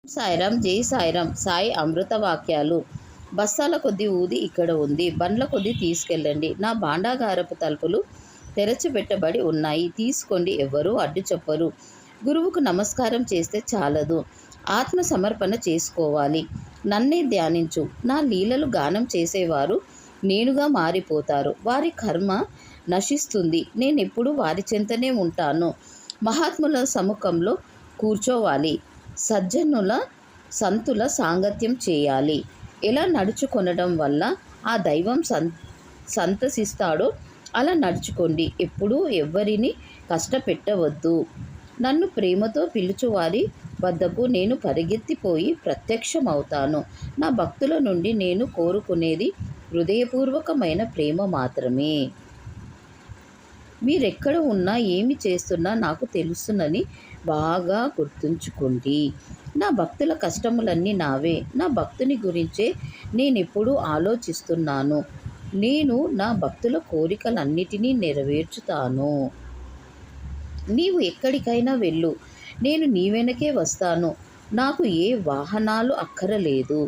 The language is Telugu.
సాయిరాం, జై సాయిరాం. సాయి అమృత వాక్యాలు. బస్తాల కొద్దీ ఊది ఇక్కడ ఉంది, బండ్ల కొద్దీ తీసుకెళ్ళండి. నా భాండాగారపు తలుపులు తెరచిపెట్టబడి ఉన్నాయి, తీసుకోండి, ఎవ్వరూ అడ్డు చెప్పరు. గురువుకు నమస్కారం చేస్తే చాలదు, ఆత్మ సమర్పణ చేసుకోవాలి. నన్నే ధ్యానించు. నా లీలలు గానం చేసేవారు నేనుగా మారిపోతారు. వారి కర్మ నశిస్తుంది. నేనెప్పుడు వారి చెంతనే ఉంటాను. మహాత్ముల సముఖంలో కూర్చోవాలి. సజ్జనుల సంతుల సాంగత్యం చేయాలి. ఎలా నడుచుకొనడం వల్ల ఆ దైవం సంతసిస్తాడో అలా నడుచుకోండి. ఎప్పుడూ ఎవ్వరిని కష్టపెట్టవద్దు. నన్ను ప్రేమతో పిలుచువారి వద్దకు నేను పరిగెత్తిపోయి ప్రత్యక్షమవుతాను. నా భక్తుల నుండి నేను కోరుకునేది హృదయపూర్వకమైన ప్రేమ మాత్రమే. మీరెక్కడ ఉన్నా ఏమి చేస్తున్నా నాకు తెలుసునని బాగా గుర్తుంచుకోండి. నా భక్తుల కష్టములన్నీ నావే. నా భక్తుని గురించే నేనెప్పుడూ ఆలోచిస్తున్నాను. నేను నా భక్తుల కోరికలన్నిటినీ నెరవేర్చుతాను. నీవు ఎక్కడికైనా వెళ్ళు, నేను నీ వెనకే వస్తాను. నాకు ఏ వాహనాలు అక్కరలేదు.